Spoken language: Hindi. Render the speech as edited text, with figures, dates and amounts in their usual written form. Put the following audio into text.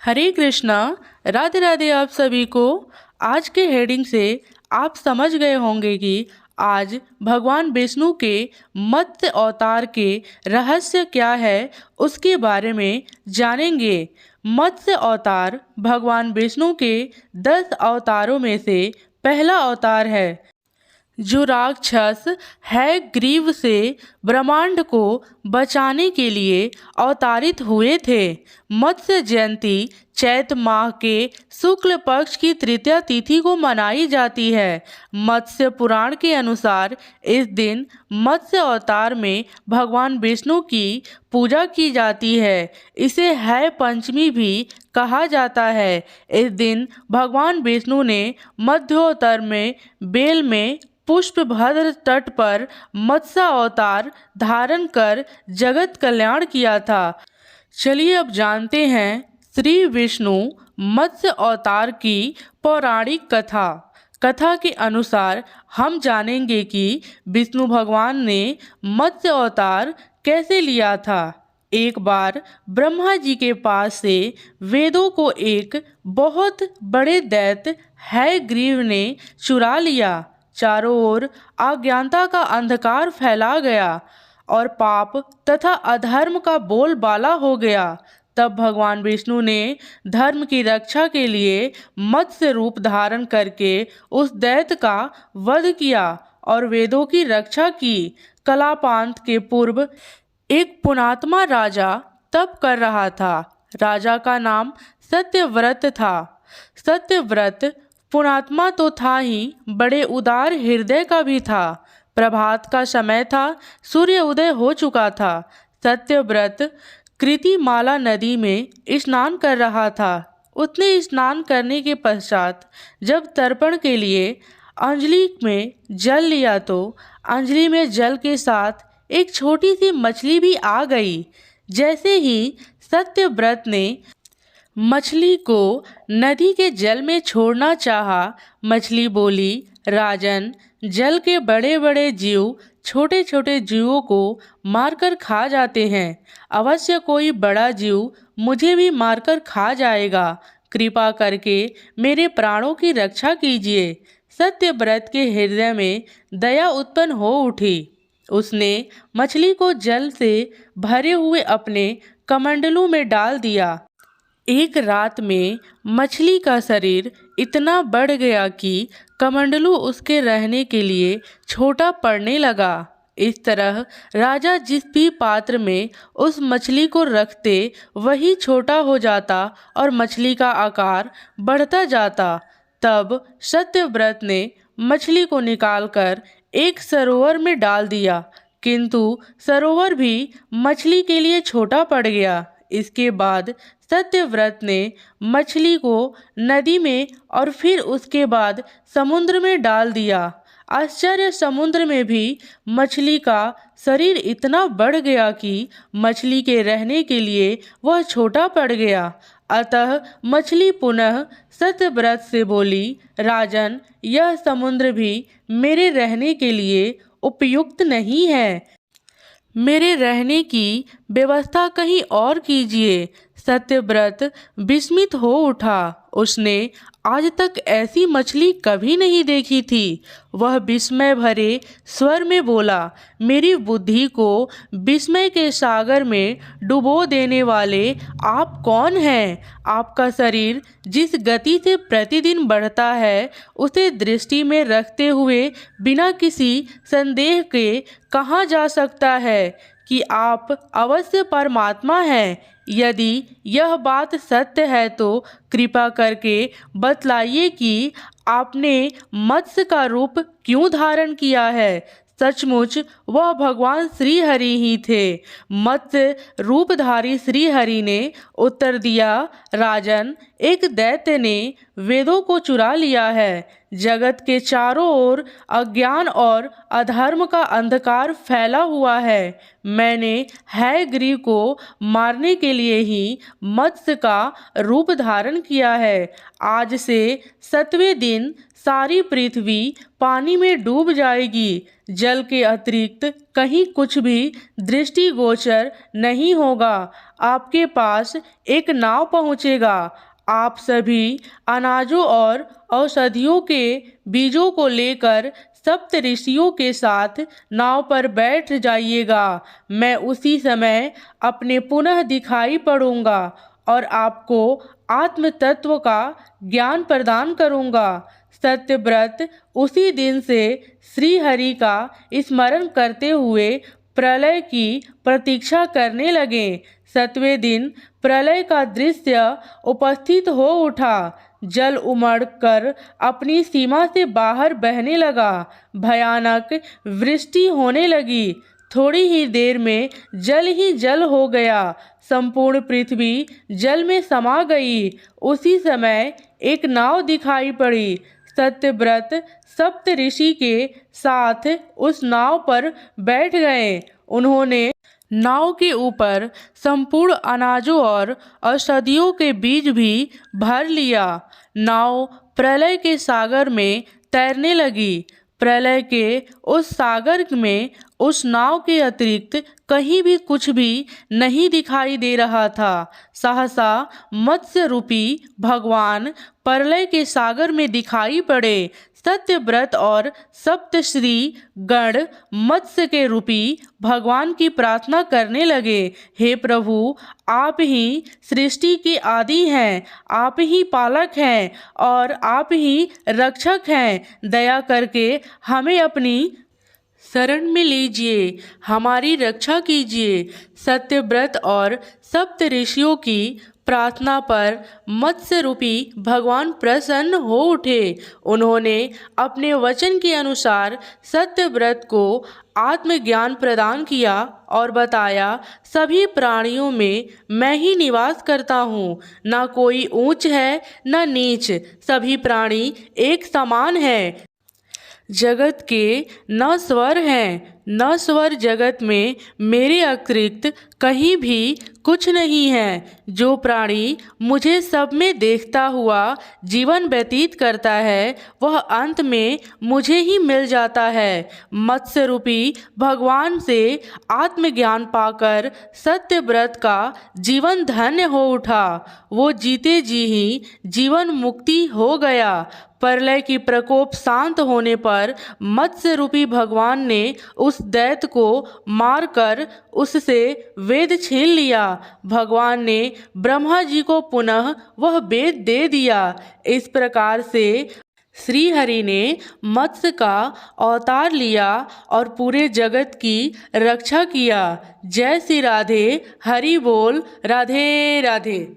हरे कृष्णा। राधे राधे आप सभी को। आज के हेडिंग से आप समझ गए होंगे कि आज भगवान विष्णु के मत्स्य अवतार के रहस्य क्या है, उसके बारे में जानेंगे। मत्स्य अवतार भगवान विष्णु के 10 अवतारों में से पहला अवतार है, जो राक्षस है ग्रीव से ब्रह्मांड को बचाने के लिए अवतारित हुए थे। मत्स्य जयंती चैत्र माह के शुक्ल पक्ष की तृतीया तिथि को मनाई जाती है। मत्स्य पुराण के अनुसार इस दिन मत्स्य अवतार में भगवान विष्णु की पूजा की जाती है। इसे है पंचमी भी कहा जाता है। इस दिन भगवान विष्णु ने मध्योत्तर में बेल में पुष्पभद्र तट पर मत्स्य अवतार धारण कर जगत कल्याण किया था। चलिए अब जानते हैं श्री विष्णु मत्स्य अवतार की पौराणिक कथा। कथा के अनुसार हम जानेंगे कि विष्णु भगवान ने मत्स्य अवतार कैसे लिया था। एक बार ब्रह्मा जी के पास से वेदों को एक बहुत बड़े दैत्य हयग्रीव ने चुरा लिया। चारों ओर अज्ञानता का अंधकार फैला गया और पाप तथा अधर्म का बोलबाला हो गया। तब भगवान विष्णु ने धर्म की रक्षा के लिए मत्स्य रूप धारण करके उस दैत्य का वध किया और वेदों की रक्षा की। कलापांत के पूर्व एक पुण्यात्मा राजा तप कर रहा था। राजा का नाम सत्यव्रत था। सत्यव्रत पुण्यात्मा तो था ही, बड़े उदार हृदय का भी था। प्रभात का समय था, सूर्य उदय हो चुका था। सत्यव्रत कृतिमाला नदी में स्नान कर रहा था। उसने स्नान करने के पश्चात जब तर्पण के लिए अंजलि में जल लिया तो अंजलि में जल के साथ एक छोटी सी मछली भी आ गई। जैसे ही सत्यव्रत ने मछली को नदी के जल में छोड़ना चाहा, मछली बोली, राजन, जल के बड़े बड़े जीव छोटे छोटे जीवों को मारकर खा जाते हैं। अवश्य कोई बड़ा जीव मुझे भी मारकर खा जाएगा। कृपा करके मेरे प्राणों की रक्षा कीजिए। सत्यव्रत के हृदय में दया उत्पन्न हो उठी। उसने मछली को जल से भरे हुए अपने कमंडलू में डाल दिया। एक रात में मछली का शरीर इतना बढ़ गया कि कमंडलू उसके रहने के लिए छोटा पड़ने लगा। इस तरह राजा जिस भी पात्र में उस मछली को रखते वही छोटा हो जाता और मछली का आकार बढ़ता जाता। तब सत्यव्रत ने मछली को निकालकर एक सरोवर में डाल दिया, किंतु सरोवर भी मछली के लिए छोटा पड़ गया। इसके बाद सत्यव्रत ने मछली को नदी में और फिर उसके बाद समुद्र में डाल दिया। आश्चर्य, समुद्र में भी मछली का शरीर इतना बढ़ गया कि मछली के रहने के लिए वह छोटा पड़ गया। अतः मछली पुनः सत्यव्रत से बोली, राजन, यह समुद्र भी मेरे रहने के लिए उपयुक्त नहीं है। मेरे रहने की व्यवस्था कहीं और कीजिए। सत्यव्रत विस्मित हो उठा। उसने आज तक ऐसी मछली कभी नहीं देखी थी। वह विस्मय भरे स्वर में बोला, मेरी बुद्धि को विस्मय के सागर में डुबो देने वाले आप कौन हैं? आपका शरीर जिस गति से प्रतिदिन बढ़ता है, उसे दृष्टि में रखते हुए बिना किसी संदेह के कहा जा सकता है कि आप अवश्य परमात्मा हैं। यदि यह बात सत्य है तो कृपा करके बतलाइए कि आपने मत्स्य का रूप क्यों धारण किया है। सचमुच वह भगवान श्री हरि ही थे। मत्स्य रूपधारी श्री हरि ने उत्तर दिया, राजन, एक दैत्य ने वेदों को चुरा लिया है। जगत के चारों ओर अज्ञान और अधर्म का अंधकार फैला हुआ है। मैंने हैग्रीव को मारने के लिए ही मत्स्य का रूप धारण किया है। आज से 7वें दिन सारी पृथ्वी पानी में डूब जाएगी। जल के अतिरिक्त कहीं कुछ भी दृष्टिगोचर नहीं होगा। आपके पास एक नाव पहुँचेगा। आप सभी अनाजों और औषधियों के बीजों को लेकर सप्त ऋषियों के साथ नाव पर बैठ जाइएगा। मैं उसी समय अपने पुनः दिखाई पड़ूंगा और आपको आत्म तत्व का ज्ञान प्रदान करूंगा। सत्यव्रत उसी दिन से श्री हरि का स्मरण करते हुए प्रलय की प्रतीक्षा करने लगे। 7वें दिन प्रलय का दृश्य उपस्थित हो उठा। जल उमड़ कर अपनी सीमा से बाहर बहने लगा। भयानक वृष्टि होने लगी। थोड़ी ही देर में जल ही जल हो गया। संपूर्ण पृथ्वी जल में समा गई। उसी समय एक नाव दिखाई पड़ी। सत्यव्रत सप्त ऋषि के साथ उस नाव पर बैठ गए। उन्होंने नाव के ऊपर संपूर्ण अनाजों और औषधियों के बीज भी भर लिया। नाव प्रलय के सागर में तैरने लगी। प्रलय के उस सागर में उस नाव के अतिरिक्त कहीं भी कुछ भी नहीं दिखाई दे रहा था। सहसा मत्स्य रूपी भगवान प्रलय के सागर में दिखाई पड़े। सत्यव्रत और सप्तश्री गण मत्स्य के रूपी भगवान की प्रार्थना करने लगे। हे प्रभु, आप ही सृष्टि के आदि हैं, आप ही पालक हैं और आप ही रक्षक हैं। दया करके हमें अपनी शरण में लीजिए, हमारी रक्षा कीजिए। सत्यव्रत और सप्त ऋषियों की प्रार्थना पर मत्स्य रूपी भगवान प्रसन्न हो उठे। उन्होंने अपने वचन के अनुसार सत्यव्रत को आत्मज्ञान प्रदान किया और बताया, सभी प्राणियों में मैं ही निवास करता हूँ। न कोई ऊंच है न नीच, सभी प्राणी एक समान हैं। जगत के न स्वर हैं न स्वर, जगत में मेरे अतिरिक्त कहीं भी कुछ नहीं है। जो प्राणी मुझे सब में देखता हुआ जीवन व्यतीत करता है वह अंत में मुझे ही मिल जाता है। मत्स्य रूपी भगवान से आत्मज्ञान पाकर सत्यव्रत का जीवन धन्य हो उठा। वो जीते जी ही जीवन मुक्ति हो गया। प्रलय की प्रकोप शांत होने पर मत्स्य रूपी भगवान ने उस दैत्य को मारकर उससे वेद छीन लिया। भगवान ने ब्रह्मा जी को पुनः वह वेद दे दिया। इस प्रकार से श्री हरि ने मत्स्य का अवतार लिया और पूरे जगत की रक्षा किया। जय श्री राधे। हरि बोल। राधे राधे।